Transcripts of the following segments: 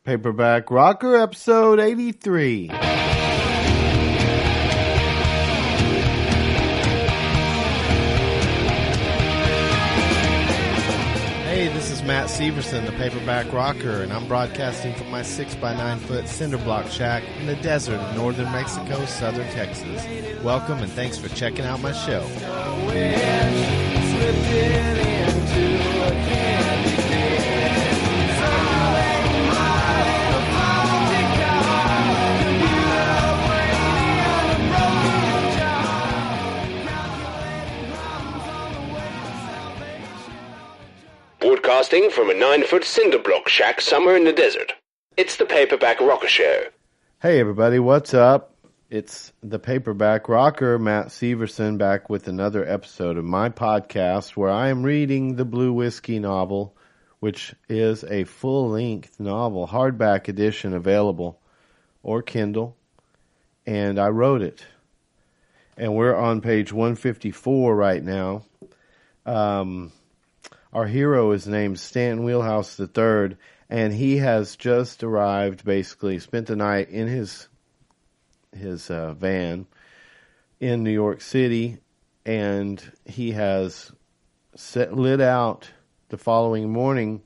Paperback Rocker, episode 83. Hey, this is Matt Severson, the Paperback Rocker, and I'm broadcasting from my 6x9-foot cinder block shack in the desert of northern Mexico, southern Texas. Welcome and thanks for checking out my show. Broadcasting from a 9-foot cinder block shack somewhere in the desert. It's the Paperback Rocker Show. Hey everybody, what's up? It's the Paperback Rocker, Matt Severson, back with another episode of my podcast where I am reading the Blue Whiskey novel, which is a full-length novel, hardback edition available, or Kindle, and I wrote it. And we're on page 154 right now. Our hero is named Stanton Wheelhouse III, and he has just arrived, basically, spent the night in his van in New York City, and he has lit out the following morning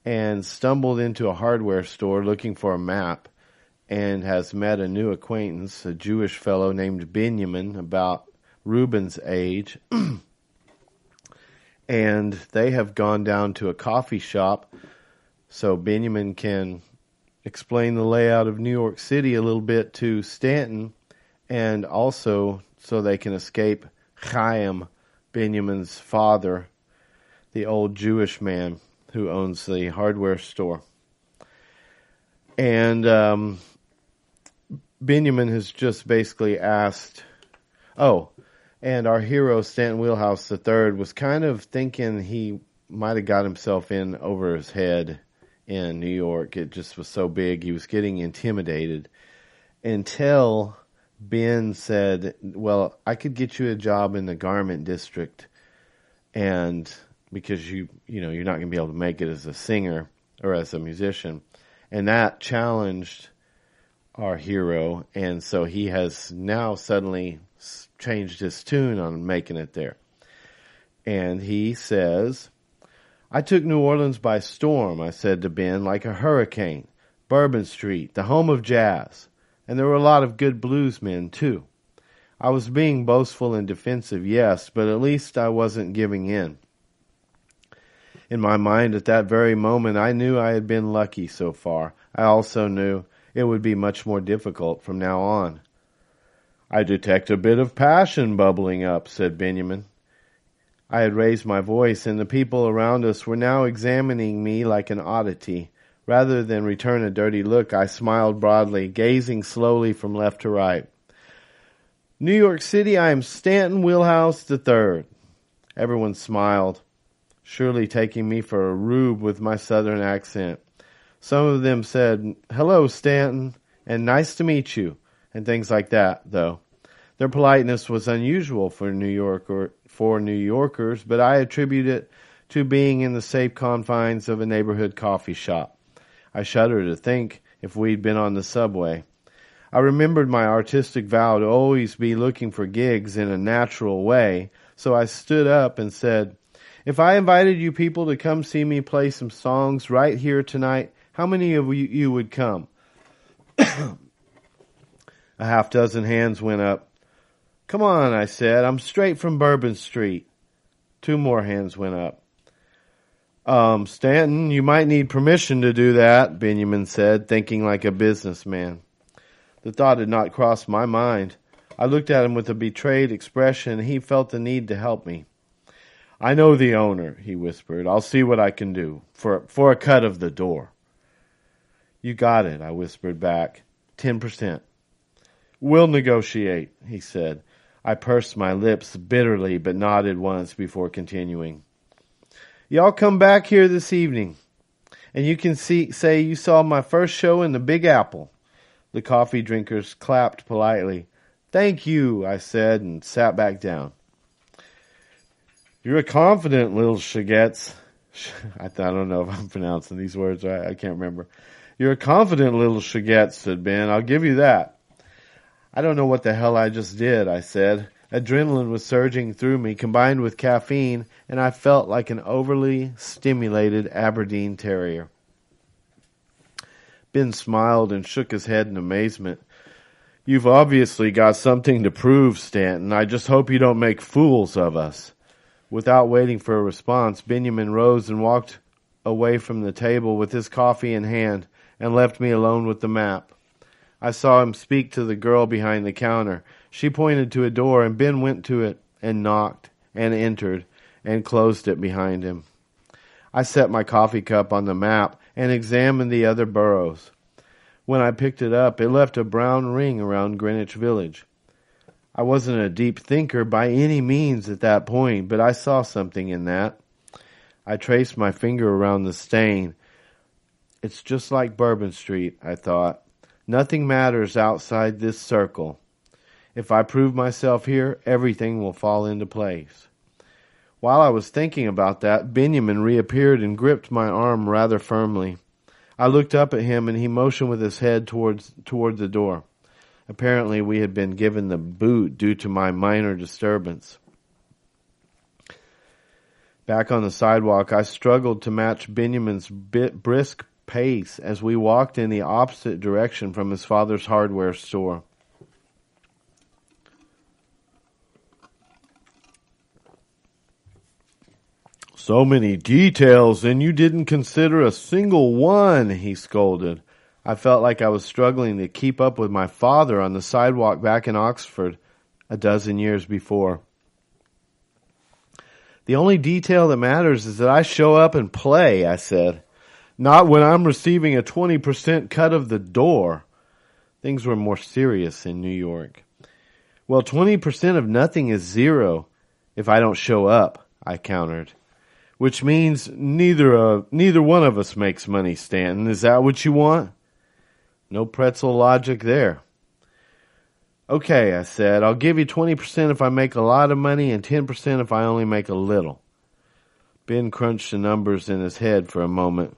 and stumbled into a hardware store looking for a map and has met a new acquaintance, a Jewish fellow named Benjamin, about Reuben's age. And they have gone down to a coffee shop so Benjamin can explain the layout of New York City a little bit to Stanton, and also so they can escape Chaim, Benjamin's father, the old Jewish man who owns the hardware store. And Benjamin has just basically asked, and our hero, Stanton Wheelhouse III, was kind of thinking he might have got himself in over his head in New York. It just was so big. He was getting intimidated until Ben said, well, I could get you a job in the garment district, and because you're not going to be able to make it as a singer or as a musician. And that challenged our hero, and so he has now suddenly changed his tune on making it there. And he says, I took New Orleans by storm, I said to Ben, like a hurricane. Bourbon Street, the home of jazz. And there were a lot of good blues men, too. I was being boastful and defensive, yes, but at least I wasn't giving in. In my mind at that very moment, I knew I had been lucky so far. I also knew it would be much more difficult from now on. I detect a bit of passion bubbling up, said Benjamin. I had raised my voice, and the people around us were now examining me like an oddity. Rather than return a dirty look, I smiled broadly, gazing slowly from left to right. New York City, I am Stanton Wheelhouse III. Everyone smiled, surely taking me for a rube with my southern accent. Some of them said, hello, Stanton, and nice to meet you. And things like that, though. Their politeness was unusual for New Yorkers, but I attribute it to being in the safe confines of a neighborhood coffee shop. I shudder to think if we'd been on the subway. I remembered my artistic vow to always be looking for gigs in a natural way, so I stood up and said, if I invited you people to come see me play some songs right here tonight, how many of you would come? A half dozen hands went up. Come on, I said. I'm straight from Bourbon Street. 2 more hands went up. Stanton, you might need permission to do that, Benjamin said, thinking like a businessman. The thought had not crossed my mind. I looked at him with a betrayed expression, and he felt the need to help me. I know the owner, he whispered. I'll see what I can do for a cut of the door. You got it, I whispered back. 10%. We'll negotiate, he said. I pursed my lips bitterly, but nodded once before continuing. Y'all come back here this evening, and you can say you saw my first show in the Big Apple. The coffee drinkers clapped politely. Thank you, I said, and sat back down. You're a confident little shagets. I don't know if I'm pronouncing these words right. I can't remember. You're a confident little shagette, said Ben. I'll give you that. I don't know what the hell I just did, I said. Adrenaline was surging through me, combined with caffeine, and I felt like an overly stimulated Aberdeen terrier. Ben smiled and shook his head in amazement. You've obviously got something to prove, Stanton. I just hope you don't make fools of us. Without waiting for a response, Benjamin rose and walked away from the table with his coffee in hand and left me alone with the map. I saw him speak to the girl behind the counter. She pointed to a door, and Ben went to it and knocked and entered and closed it behind him. I set my coffee cup on the map and examined the other boroughs. When I picked it up, it left a brown ring around Greenwich Village. I wasn't a deep thinker by any means at that point, but I saw something in that. I traced my finger around the stain. It's just like Bourbon Street, I thought. Nothing matters outside this circle. If I prove myself here, everything will fall into place. While I was thinking about that, Benjamin reappeared and gripped my arm rather firmly. I looked up at him, and he motioned with his head toward the door. Apparently, we had been given the boot due to my minor disturbance. Back on the sidewalk, I struggled to match Benjamin's brisk pace as we walked in the opposite direction from his father's hardware store. So many details, and you didn't consider a single one, he scolded. I felt like I was struggling to keep up with my father on the sidewalk back in Oxford a dozen years before. The only detail that matters is that I show up and play, I said. Not when I'm receiving a 20% cut of the door. Things were more serious in New York. Well, 20% of nothing is zero if I don't show up, I countered. Which means neither one of us makes money, Stanton. Is that what you want? No pretzel logic there. Okay, I said, I'll give you 20% if I make a lot of money and 10% if I only make a little. Ben crunched the numbers in his head for a moment.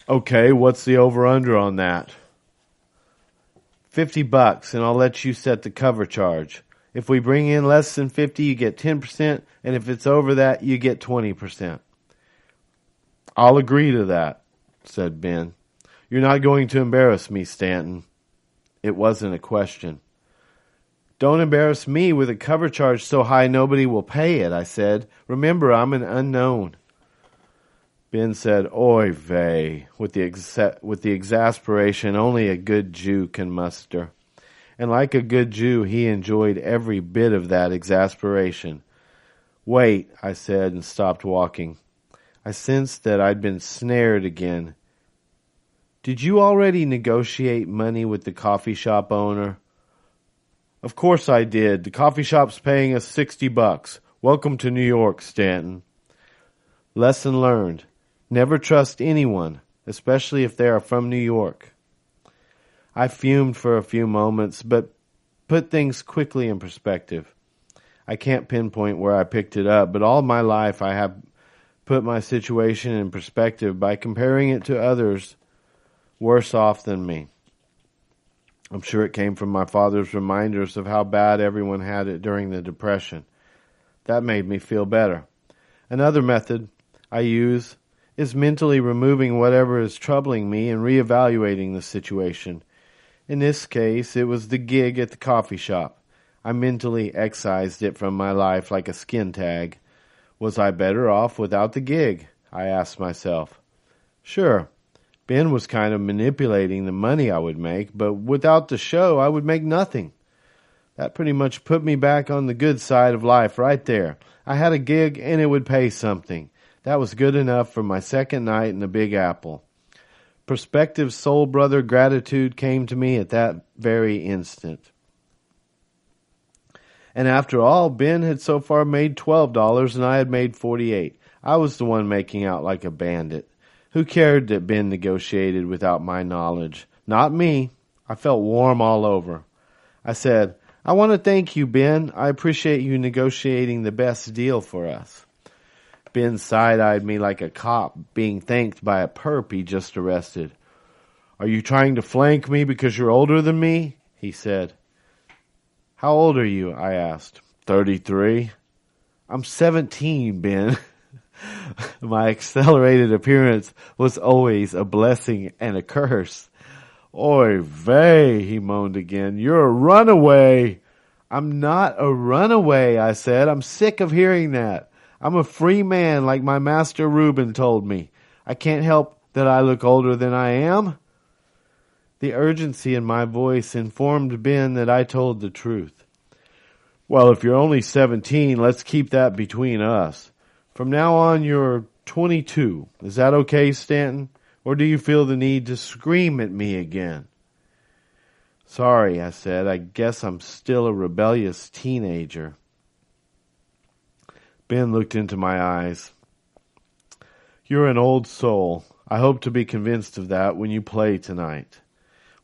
Okay, what's the over-under on that? $50, and I'll let you set the cover charge. If we bring in less than 50, you get 10%, and if it's over that, you get 20%. I'll agree to that, said Ben. You're not going to embarrass me, Stanton. It wasn't a question. Don't embarrass me with a cover charge so high nobody will pay it, I said. Remember, I'm an unknown. Ben said, oy vey, with the exasperation only a good Jew can muster. And like a good Jew, he enjoyed every bit of that exasperation. Wait, I said, and stopped walking. I sensed that I'd been snared again. Did you already negotiate money with the coffee shop owner? Of course I did. The coffee shop's paying us $60. Welcome to New York, Stanton. Lesson learned. Never trust anyone, especially if they are from New York. I fumed for a few moments, but put things quickly in perspective. I can't pinpoint where I picked it up, but all my life I have put my situation in perspective by comparing it to others worse off than me. I'm sure it came from my father's reminders of how bad everyone had it during the Depression. That made me feel better. Another method I use is mentally removing whatever is troubling me and reevaluating the situation. In this case, it was the gig at the coffee shop. I mentally excised it from my life like a skin tag. Was I better off without the gig? I asked myself. Sure, Ben was kind of manipulating the money I would make, but without the show, I would make nothing. That pretty much put me back on the good side of life right there. I had a gig and it would pay something. That was good enough for my second night in the Big Apple. Prospective soul brother gratitude came to me at that very instant. And after all, Ben had so far made $12 and I had made $48. I was the one making out like a bandit. Who cared that Ben negotiated without my knowledge? Not me. I felt warm all over. I said, I want to thank you, Ben. I appreciate you negotiating the best deal for us. Ben side-eyed me like a cop being thanked by a perp he just arrested. Are you trying to flank me because you're older than me? He said. How old are you? I asked. 33. I'm 17, Ben. My accelerated appearance was always a blessing and a curse. Oy vey, he moaned again. You're a runaway. I'm not a runaway, I said. I'm sick of hearing that. I'm a free man like my master Reuben told me. I can't help that I look older than I am. The urgency in my voice informed Ben that I told the truth. Well, if you're only 17, let's keep that between us. From now on, you're 22. Is that okay, Stanton? Or do you feel the need to scream at me again? Sorry, I said. I guess I'm still a rebellious teenager. Ben looked into my eyes. You're an old soul. I hope to be convinced of that when you play tonight.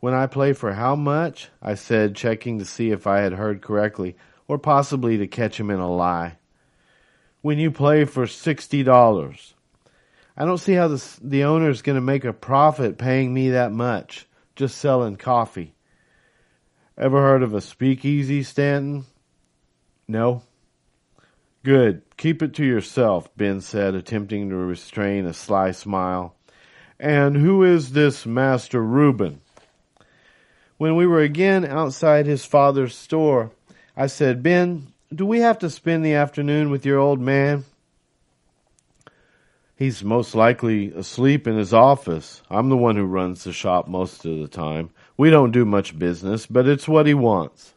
When I play for how much? I said, checking to see if I had heard correctly, or possibly to catch him in a lie. When you play for $60. I don't see how the owner's going to make a profit paying me that much, just selling coffee. Ever heard of a speakeasy, Stanton? No. Good. Keep it to yourself, Ben said, attempting to restrain a sly smile. And who is this Master Reuben? When we were again outside his father's store, I said, Ben, do we have to spend the afternoon with your old man? He's most likely asleep in his office. I'm the one who runs the shop most of the time. We don't do much business, but it's what he wants.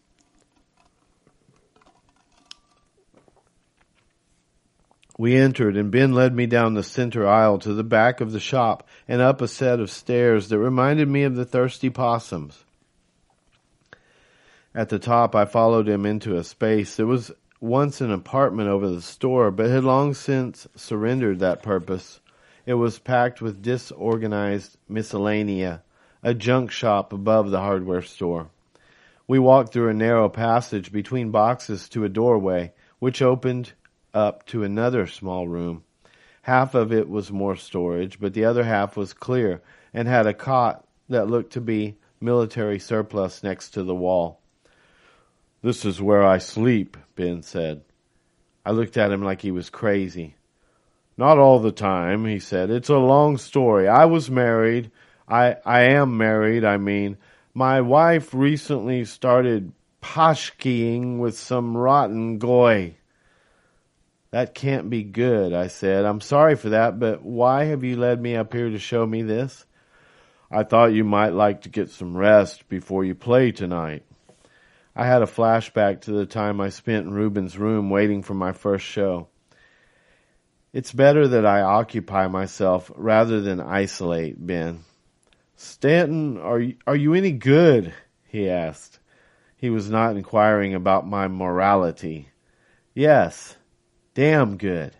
We entered, and Ben led me down the center aisle to the back of the shop and up a set of stairs that reminded me of the thirsty possums. At the top, I followed him into a space that was once an apartment over the store, but had long since surrendered that purpose. It was packed with disorganized miscellanea, a junk shop above the hardware store. We walked through a narrow passage between boxes to a doorway, which opened up to another small room. Half of it was more storage, but the other half was clear and had a cot that looked to be military surplus next to the wall. This is where I sleep, Ben said. I looked at him like he was crazy. Not all the time, he said. It's a long story. I was married. I am married, I mean. My wife recently started pashkiing with some rotten goy. That can't be good, I said. I'm sorry for that, but why have you led me up here to show me this? I thought you might like to get some rest before you play tonight. I had a flashback to the time I spent in Reuben's room waiting for my first show. It's better that I occupy myself rather than isolate, Ben. Stanton, are you any good? He asked. He was not inquiring about my morality. Yes, damn good.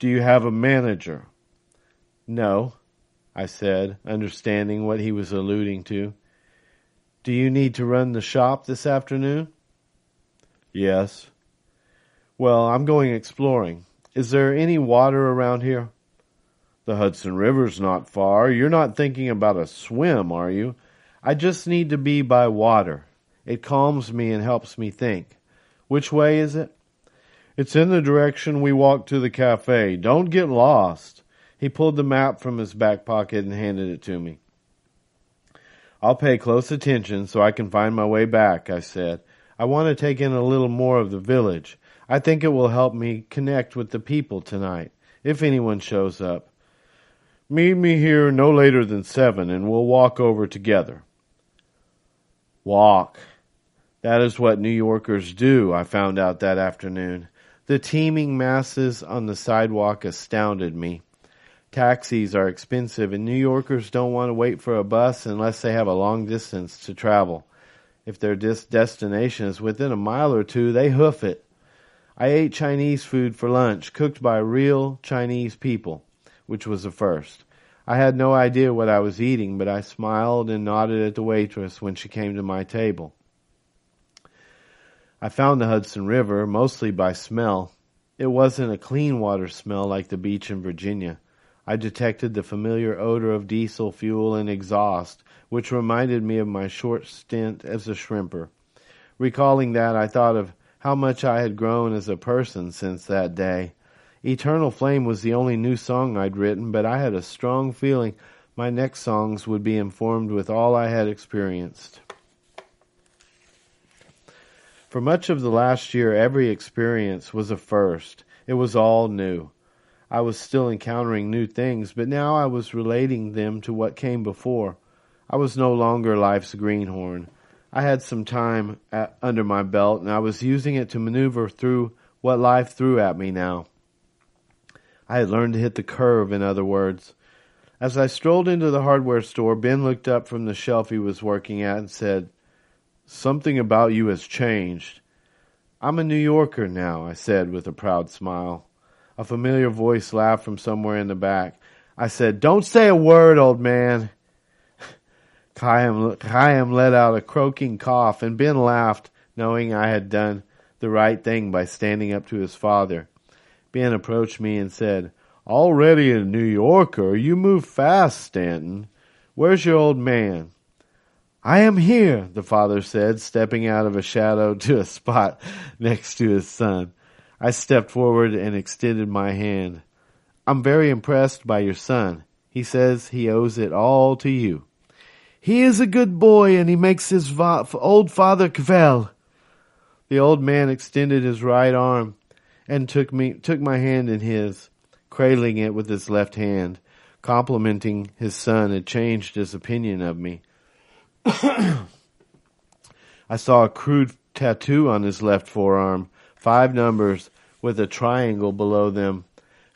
Do you have a manager? No, I said, understanding what he was alluding to. Do you need to run the shop this afternoon? Yes. Well, I'm going exploring. Is there any water around here? The Hudson River's not far. You're not thinking about a swim, are you? I just need to be by water. It calms me and helps me think. Which way is it? It's in the direction we walked to the cafe. Don't get lost. He pulled the map from his back pocket and handed it to me. I'll pay close attention so I can find my way back, I said. I want to take in a little more of the village. I think it will help me connect with the people tonight, if anyone shows up. Meet me here no later than 7, and we'll walk over together. Walk. That is what New Yorkers do, I found out that afternoon. The teeming masses on the sidewalk astounded me. Taxis are expensive, and New Yorkers don't want to wait for a bus unless they have a long distance to travel. If their destination is within a mile or two, they hoof it. I ate Chinese food for lunch, cooked by real Chinese people, which was a first. I had no idea what I was eating, but I smiled and nodded at the waitress when she came to my table. I found the Hudson River, mostly by smell. It wasn't a clean water smell like the beach in Virginia. I detected the familiar odor of diesel fuel and exhaust, which reminded me of my short stint as a shrimper. Recalling that, I thought of how much I had grown as a person since that day. Eternal Flame was the only new song I'd written, but I had a strong feeling my next songs would be informed with all I had experienced. For much of the last year, every experience was a first. It was all new. I was still encountering new things, but now I was relating them to what came before. I was no longer life's greenhorn. I had some time under my belt, and I was using it to maneuver through what life threw at me now. I had learned to hit the curve, in other words. As I strolled into the hardware store, Ben looked up from the shelf he was working at and said, "Something about you has changed." "I'm a New Yorker now," I said with a proud smile. A familiar voice laughed from somewhere in the back. I said, "Don't say a word, old man." Chaim let out a croaking cough, and Ben laughed, knowing I had done the right thing by standing up to his father. Ben approached me and said, "Already a New Yorker? You move fast, Stanton. Where's your old man?" "I am here," the father said, stepping out of a shadow to a spot next to his son. I stepped forward and extended my hand. "I'm very impressed by your son. He says he owes it all to you." "He is a good boy, and he makes his old father kvel." The old man extended his right arm and took my hand in his, cradling it with his left hand. Complimenting his son had changed his opinion of me. I saw a crude tattoo on his left forearm, 5 numbers with a triangle below them.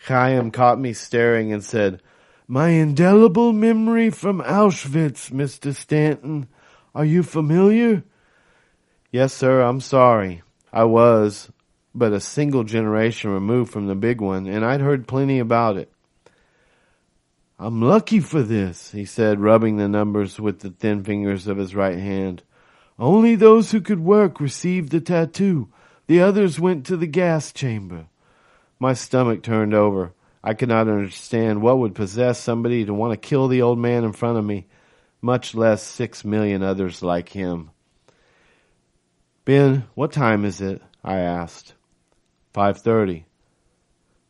Chaim caught me staring and said, "My indelible memory from Auschwitz, Mr. Stanton. Are you familiar?" "Yes, sir, I'm sorry. I was but a single generation removed from the big one, and I'd heard plenty about it." "I'm lucky for this," he said, rubbing the numbers with the thin fingers of his right hand. "Only those who could work received the tattoo. The others went to the gas chamber." My stomach turned over. I could not understand what would possess somebody to want to kill the old man in front of me, much less 6 million others like him. "Ben, what time is it?" I asked. 5:30.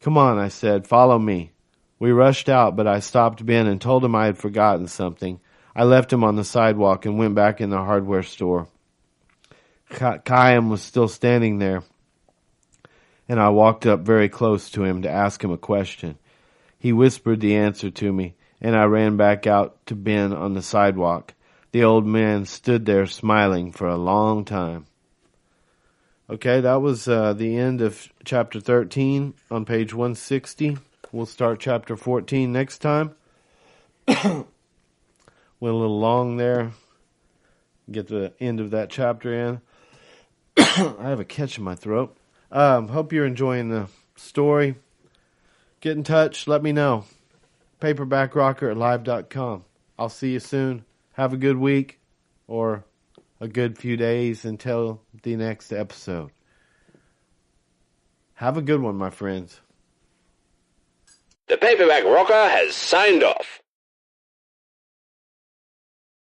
"Come on," I said. "Follow me." We rushed out, but I stopped Ben and told him I had forgotten something. I left him on the sidewalk and went back in the hardware store. Chaim was still standing there, and I walked up very close to him to ask him a question. He whispered the answer to me, and I ran back out to Ben on the sidewalk. The old man stood there smiling for a long time. Okay, that was the end of chapter 13 on page 160. We'll start chapter 14 next time. Went a little long there. Get the end of that chapter in. I have a catch in my throat. Hope you're enjoying the story. Get in touch. Let me know. paperbackrocker@live.com. I'll see you soon. Have a good week or a good few days until the next episode. Have a good one, my friends. The Paperback Rocker has signed off.